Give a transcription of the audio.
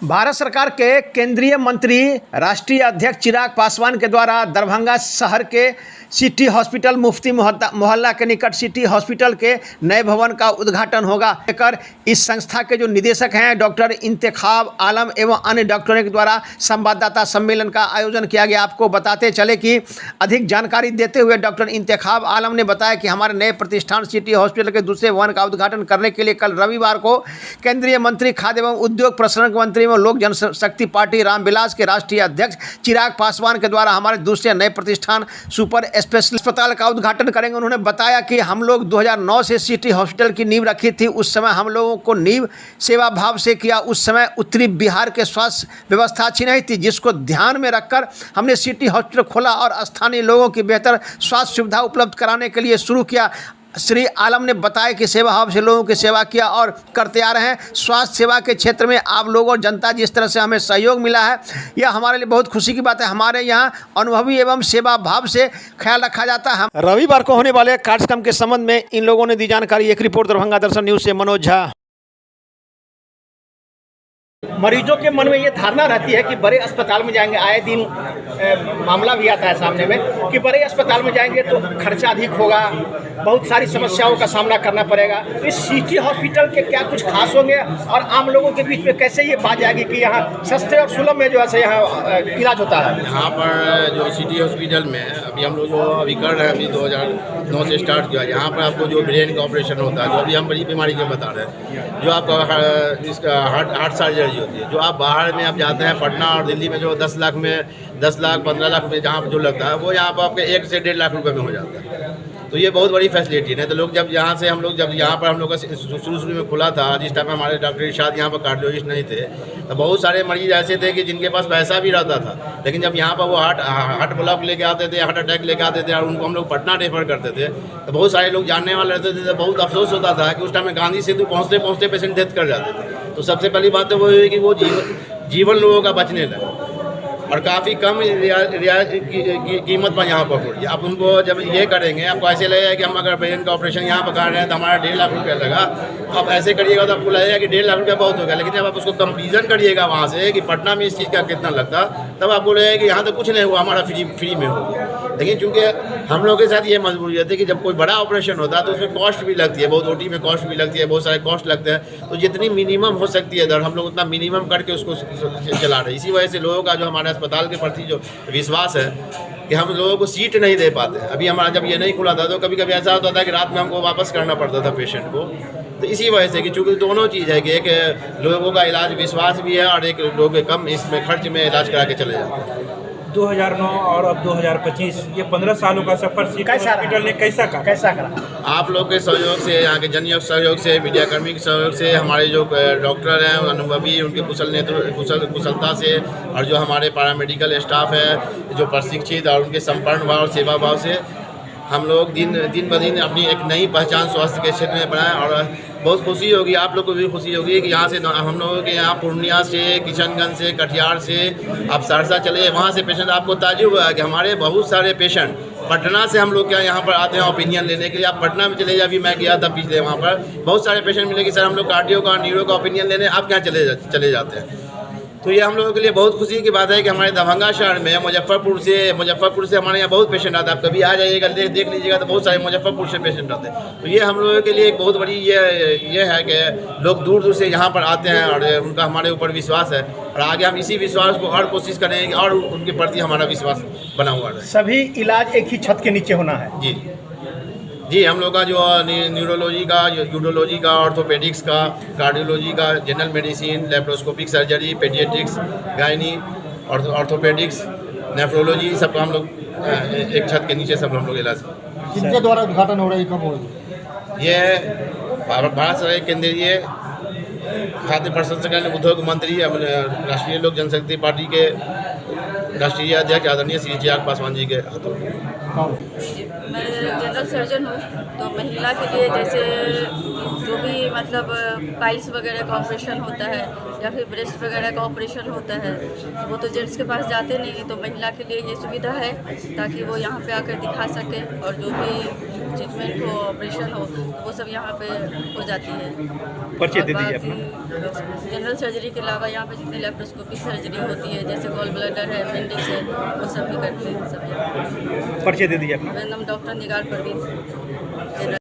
भारत सरकार के केंद्रीय मंत्री राष्ट्रीय अध्यक्ष चिराग पासवान के द्वारा दरभंगा शहर के सिटी हॉस्पिटल मुफ्ती मोहल्ला के निकट सिटी हॉस्पिटल के नए भवन का उद्घाटन होगा। लेकर इस संस्था के जो निदेशक हैं डॉक्टर इंतखाब आलम एवं अन्य डॉक्टरों के द्वारा संवाददाता सम्मेलन का आयोजन किया गया। आपको बताते चले कि अधिक जानकारी देते हुए डॉक्टर इंतखाब आलम ने बताया कि हमारे नए प्रतिष्ठान सिटी हॉस्पिटल के दूसरे भवन का उद्घाटन करने के लिए कल रविवार को केंद्रीय मंत्री खाद्य एवं उद्योग प्रसारण मंत्री एवं लोक जनशक्ति पार्टी रामविलास के राष्ट्रीय अध्यक्ष चिराग पासवान के द्वारा हमारे दूसरे नए प्रतिष्ठान सुपर स्पेशलिस्ट अस्पताल का उद्घाटन करेंगे। उन्होंने बताया कि हम लोग 2009 से सिटी हॉस्पिटल की नींव रखी थी। उस समय हम लोगों को नींव सेवा भाव से किया। उस समय उत्तरी बिहार के स्वास्थ्य व्यवस्था अच्छी नहीं थी, जिसको ध्यान में रखकर हमने सिटी हॉस्पिटल खोला और स्थानीय लोगों की बेहतर स्वास्थ्य सुविधा उपलब्ध कराने के लिए शुरू किया। श्री आलम ने बताया कि सेवा भाव से लोगों की सेवा किया और करते आ रहे हैं। स्वास्थ्य सेवा के क्षेत्र में आप लोगों और जनता जिस तरह से हमें सहयोग मिला है, यह हमारे लिए बहुत खुशी की बात है। हमारे यहाँ अनुभवी एवं सेवा भाव से ख्याल रखा जाता है। रविवार को होने वाले कार्यक्रम के संबंध में इन लोगों ने दी जानकारी। एक रिपोर्ट दरभंगा दर्शन न्यूज़ से मनोज झा। मरीजों के मन में ये धारणा रहती है कि बड़े अस्पताल में जाएंगे, आए दिन मामला भी आता है सामने में कि बड़े अस्पताल में जाएंगे तो खर्चा अधिक होगा, बहुत सारी समस्याओं का सामना करना पड़ेगा। तो इस सिटी हॉस्पिटल के क्या कुछ खास होंगे और आम लोगों के बीच में कैसे ये बात जाएगी कि यहाँ सस्ते और सुलभ में जो है यहाँ इलाज होता है। यहाँ पर जो सिटी हॉस्पिटल में अभी हम लोग जो अभी कर रहे हैं, अभी 2009 से स्टार्ट किया। यहाँ पर आपको जो ब्रेन का ऑपरेशन होता है, जो अभी हम बड़ी बीमारी के बता रहे हैं, जो आपका इसका हार्ट सर्जरी होती है, जो आप बाहर में आप जाते हैं पटना और दिल्ली में जो 10 लाख में 10 लाख 15 लाख में जहाँ जो लगता है, वो यहाँ पर आपके 1 से 1.5 लाख रुपए में हो जाता है। तो ये बहुत बड़ी फैसिलिटी है। तो लोग जब यहाँ से हम लोग जब यहाँ पर हम लोग का शुरू में खुला था, जिस टाइम हमारे डॉक्टर इरशाद यहाँ पर कार्डियोलॉजिस्ट नहीं थे, तो बहुत सारे मरीज ऐसे थे कि जिनके पास पैसा भी रहता था, लेकिन जब यहाँ पर वो हार्ट ब्लॉक लेके आते थे, हार्ट अटैक लेके आते थे और उनको हम लोग पटना रेफर करते थे, तो बहुत सारे लोग जानने वाले रहते थे। तो बहुत अफसोस होता था कि उस टाइम में गांधी सेतु पहुँचते पहुँचते पेशेंट डेथ कर जाते थे। तो सबसे पहली बात तो वो है कि वो जीवन लोगों का बचने लगा और काफ़ी कम कीमत पर यहाँ पर हो। आप उनको जब ये करेंगे, आपको ऐसे लगेगा कि हम अगर ब्रेन का ऑपरेशन यहाँ पर कर रहे हैं तो हमारा 1.5 लाख रुपया लगा। आप ऐसे करिएगा तो आपको लगेगा कि 1.5 लाख रुपया बहुत हो गया, लेकिन जब आप उसको कंपेरिजन करिएगा वहाँ से कि पटना में इस चीज़ का कितना लगता, तब आपको लगेगा कि यहाँ तो कुछ नहीं हुआ, हमारा फ्री में हो गया। लेकिन चूँकि हम लोग के साथ ये मजबूरी होती है कि जब कोई बड़ा ऑपरेशन होता है तो उसमें कॉस्ट भी लगती है, बहुत ओटी में कॉस्ट भी लगती है, बहुत सारे कॉस्ट लगते हैं। तो जितनी मिनिमम हो सकती है दर, हम लोग उतना मिनिमम करके उसको चला रहे हैं। इसी वजह से लोगों का जो हमारे अस्पताल के प्रति जो विश्वास है कि हम लोगों को सीट नहीं दे पाते। अभी हमारा जब ये नहीं खुला था तो कभी कभी ऐसा होता था कि रात में हमको वापस करना पड़ता था पेशेंट को। तो इसी वजह से कि चूँकि दोनों चीज़ है कि एक लोगों का इलाज विश्वास भी है और एक लोग कम इसमें खर्च में इलाज करा के चले जाते हैं। 2009 और अब 2025 ये 15 सालों का सफर सिटी हॉस्पिटल ने कैसा करा? आप लोग के सहयोग से, यहाँ के जनयोग सहयोग से, मीडियाकर्मी के सहयोग से, हमारे जो डॉक्टर हैं अनुभवी, उनके कुशलता से, और जो हमारे पैरामेडिकल स्टाफ है जो प्रशिक्षित और उनके समर्पण भाव और सेवा भाव से हम लोग दिन ब दिन अपनी एक नई पहचान स्वास्थ्य के क्षेत्र में बनाएं। और बहुत खुशी होगी, आप लोग को भी खुशी होगी कि यहाँ से हम लोगों के यहाँ पूर्णिया से, किशनगंज से, कटिहार से आप सहरसा चले, वहाँ से पेशेंट आपको ताजुब हुआ कि हमारे बहुत सारे पेशेंट पटना से हम लोग क्या यहाँ पर आते हैं ओपिनियन लेने के लिए। आप पटना में चले जाए, अभी मैं गया था पिछले, वहाँ पर बहुत सारे पेशेंट मिले कि सर हम लोग कार्डियो का न्यूरो का ओपिनियन लेने आप क्या चले जाते हैं। तो ये हम लोगों के लिए बहुत खुशी की बात है कि हमारे दरभंगा शहर में मुजफ्फरपुर से हमारे यहाँ बहुत पेशेंट आते हैं। आप कभी आ जाइएगा, देख लीजिएगा तो बहुत सारे मुजफ्फरपुर से पेशेंट आते हैं। तो ये हम लोगों के लिए एक बहुत बड़ी ये है कि लोग दूर दूर से यहाँ पर आते हैं और उनका हमारे ऊपर विश्वास है और आगे हम इसी विश्वास को और कोशिश करेंगे और उनके प्रति हमारा विश्वास बना हुआ है। सभी इलाज एक ही छत के नीचे होना है। जी, हम लोग का जो न्यूरोलॉजी का, यूरोलॉजी का, ऑर्थोपेडिक्स का, कार्डियोलॉजी का, general medicine, laparoscopic surgery, paediatrics, gynae, orthopaedics, nephrology, सब हम लोग एक छत के नीचे सब हम लोग इलाज। किनके द्वारा उद्घाटन हो रहा है, कब हो रहा है? ये भारत सरकार केंद्रीय खाद्य प्रसंस्करण उद्योग मंत्री राष्ट्रीय लोक जनशक्ति पार्टी के राष्ट्रीय अध्यक्ष आदरणीय श्री चिराग पासवान जी के हाथों। मैं जनरल सर्जन हूँ, तो महिला के लिए जैसे जो भी मतलब पाइल्स वगैरह का ऑपरेशन होता है या फिर ब्रेस्ट वगैरह का ऑपरेशन होता है, वो तो जेंट्स के पास जाते नहीं, तो महिला के लिए ये सुविधा है ताकि वो यहाँ पे आकर दिखा सके और जो भी ट्रीटमेंट हो, ऑपरेशन हो, वो सब यहाँ पे हो जाती है। पर्चे और दे दीजिए बाकी जनरल सर्जरी के अलावा यहाँ पे जितनी लेप्रोस्कोपिक सर्जरी होती है, जैसे गॉल ब्लैडर है, अपेंडिक्स है, वो सब भी करते हैं सब यहाँ पे। पर्चे दे दीजिए अपना। मेरा नाम डॉक्टर निगार परवीन।